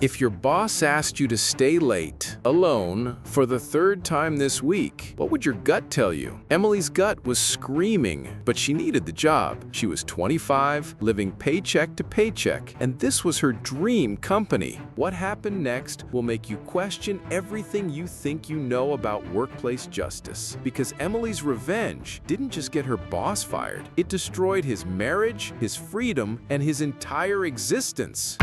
If your boss asked you to stay late, alone, for the third time this week, what would your gut tell you? Emily's gut was screaming, but she needed the job. She was 25, living paycheck to paycheck, and this was her dream company. What happened next will make you question everything you think you know about workplace justice. Because Emily's revenge didn't just get her boss fired, it destroyed his marriage, his freedom, and his entire existence.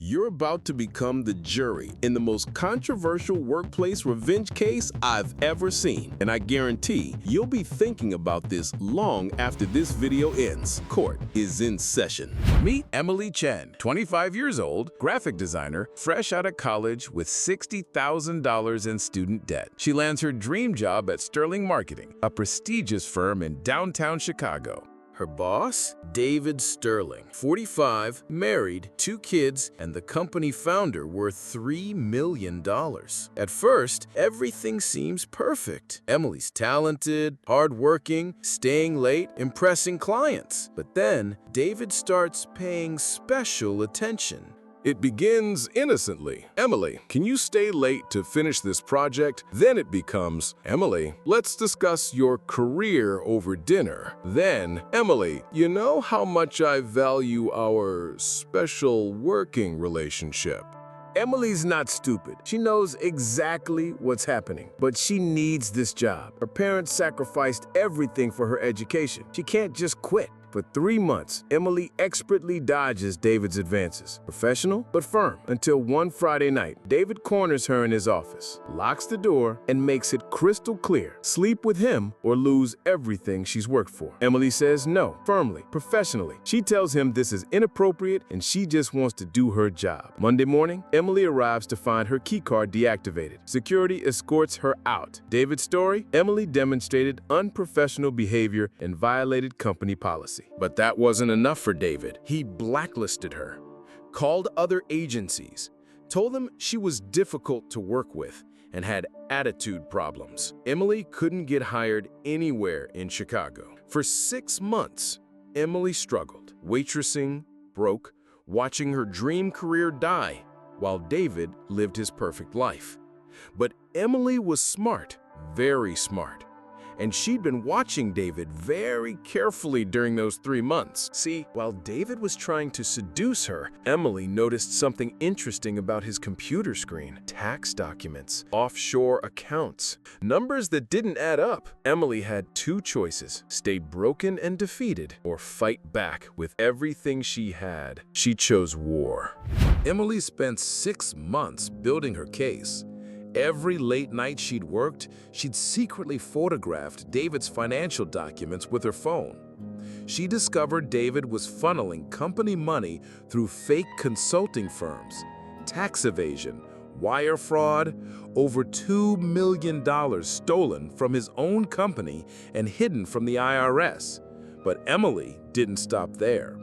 You're about to become the jury in the most controversial workplace revenge case I've ever seen. And I guarantee you'll be thinking about this long after this video ends. Court is in session. Meet Emily Chen, 25 years old, graphic designer, fresh out of college with $60,000 in student debt. She lands her dream job at Sterling Marketing, a prestigious firm in downtown Chicago. Her boss? David Sterling, 45, married, 2 kids, and the company founder worth $3 million. At first, everything seems perfect. Emily's talented, hardworking, staying late, impressing clients. But then, David starts paying special attention. It begins innocently. Emily, can you stay late to finish this project? Then it becomes, Emily, let's discuss your career over dinner. Then, Emily, you know how much I value our special working relationship. Emily's not stupid. She knows exactly what's happening, but she needs this job. Her parents sacrificed everything for her education. She can't just quit. For 3 months, Emily expertly dodges David's advances, professional but firm, until one Friday night, David corners her in his office, locks the door, and makes it crystal clear: sleep with him or lose everything she's worked for. Emily says no, firmly, professionally. She tells him this is inappropriate and she just wants to do her job. Monday morning, Emily arrives to find her keycard deactivated. Security escorts her out. David's story: Emily demonstrated unprofessional behavior and violated company policy. But that wasn't enough for David. He blacklisted her, called other agencies, told them she was difficult to work with, and had attitude problems. Emily couldn't get hired anywhere in Chicago. For 6 months, Emily struggled, waitressing, broke, watching her dream career die, while David lived his perfect life. But Emily was smart, very smart. And she'd been watching David very carefully during those 3 months. See, while David was trying to seduce her, Emily noticed something interesting about his computer screen: tax documents, offshore accounts, numbers that didn't add up. Emily had 2 choices: stay broken and defeated, or fight back with everything she had. She chose war. Emily spent 6 months building her case. Every late night she'd worked, she'd secretly photographed David's financial documents with her phone. She discovered David was funneling company money through fake consulting firms, tax evasion, wire fraud, over $2 million stolen from his own company and hidden from the IRS. But Emily didn't stop there.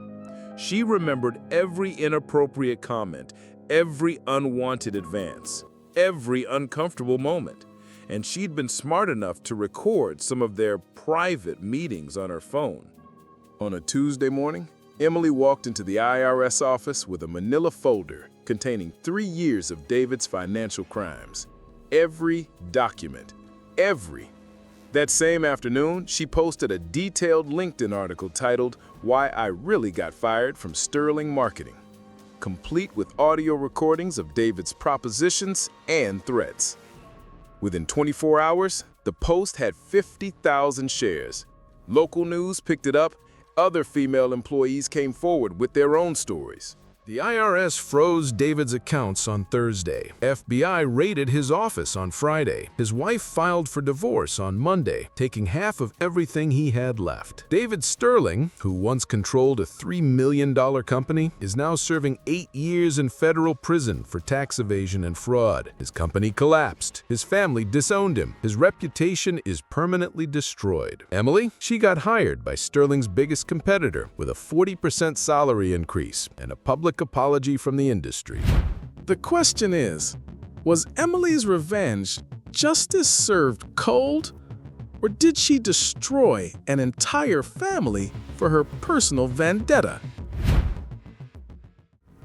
She remembered every inappropriate comment, every unwanted advance, every uncomfortable moment, and she'd been smart enough to record some of their private meetings on her phone. On a Tuesday morning, Emily walked into the IRS office with a manila folder containing 3 years of David's financial crimes. Every document, every. That same afternoon, she posted a detailed LinkedIn article titled "Why I Really Got Fired from Sterling Marketing," complete with audio recordings of David's propositions and threats. Within 24 hours, the post had 50,000 shares. Local news picked it up. Other female employees came forward with their own stories. The IRS froze David's accounts on Thursday. FBI raided his office on Friday. His wife filed for divorce on Monday, taking half of everything he had left. David Sterling, who once controlled a $3 million company, is now serving 8 years in federal prison for tax evasion and fraud. His company collapsed. His family disowned him. His reputation is permanently destroyed. Emily, she got hired by Sterling's biggest competitor with a 40% salary increase and a public apology from the industry. The question is, was Emily's revenge justice served cold, or did she destroy an entire family for her personal vendetta?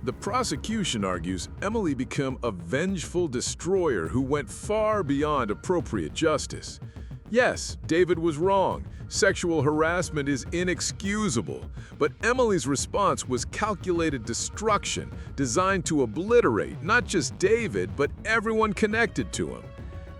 The prosecution argues Emily became a vengeful destroyer who went far beyond appropriate justice. Yes, David was wrong. Sexual harassment is inexcusable. But Emily's response was calculated destruction, designed to obliterate not just David, but everyone connected to him.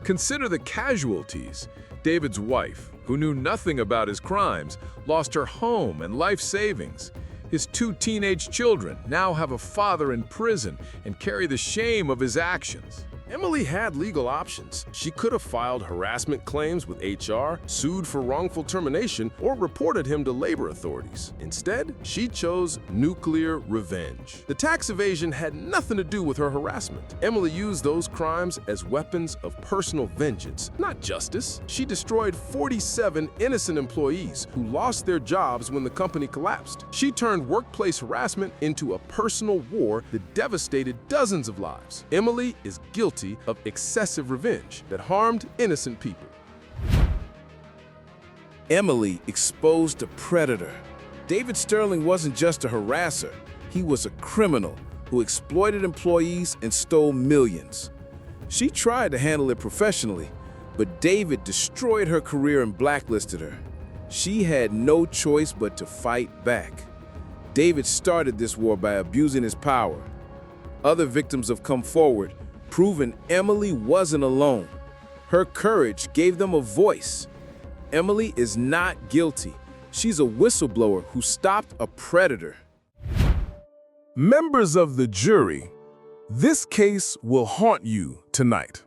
Consider the casualties. David's wife, who knew nothing about his crimes, lost her home and life savings. His 2 teenage children now have a father in prison and carry the shame of his actions. Emily had legal options. She could have filed harassment claims with HR, sued for wrongful termination, or reported him to labor authorities. Instead, she chose nuclear revenge. The tax evasion had nothing to do with her harassment. Emily used those crimes as weapons of personal vengeance, not justice. She destroyed 47 innocent employees who lost their jobs when the company collapsed. She turned workplace harassment into a personal war that devastated dozens of lives. Emily is guilty of excessive revenge that harmed innocent people. Emily exposed a predator. David Sterling wasn't just a harasser. He was a criminal who exploited employees and stole millions. She tried to handle it professionally, but David destroyed her career and blacklisted her. She had no choice but to fight back. David started this war by abusing his power. Other victims have come forward, proving Emily wasn't alone. Her courage gave them a voice. Emily is not guilty. She's a whistleblower who stopped a predator. Members of the jury, this case will haunt you tonight.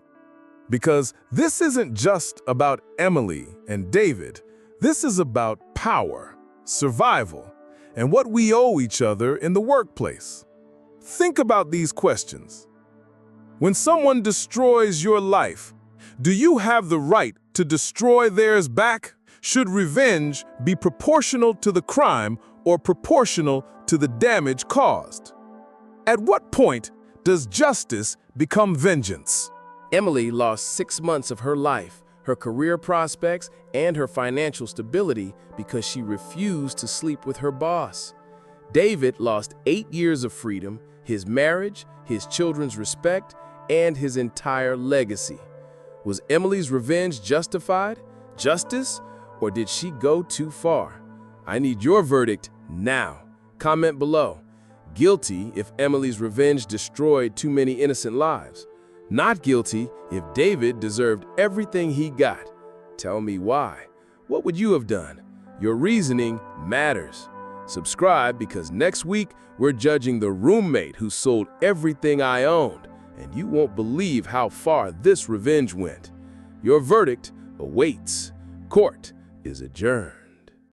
Because this isn't just about Emily and David. This is about power, survival, and what we owe each other in the workplace. Think about these questions. When someone destroys your life, do you have the right to destroy theirs back? Should revenge be proportional to the crime or proportional to the damage caused? At what point does justice become vengeance? Emily lost 6 months of her life, her career prospects, and her financial stability because she refused to sleep with her boss. David lost 8 years of freedom, his marriage, his children's respect, and his entire legacy. Was Emily's revenge justified, justice, or did she go too far? I need your verdict now. Comment below. Guilty if Emily's revenge destroyed too many innocent lives. Not guilty if David deserved everything he got. Tell me why. What would you have done? Your reasoning matters. Subscribe because next week we're judging the roommate who sold everything I owned, and you won't believe how far this revenge went. Your verdict awaits. Court is adjourned.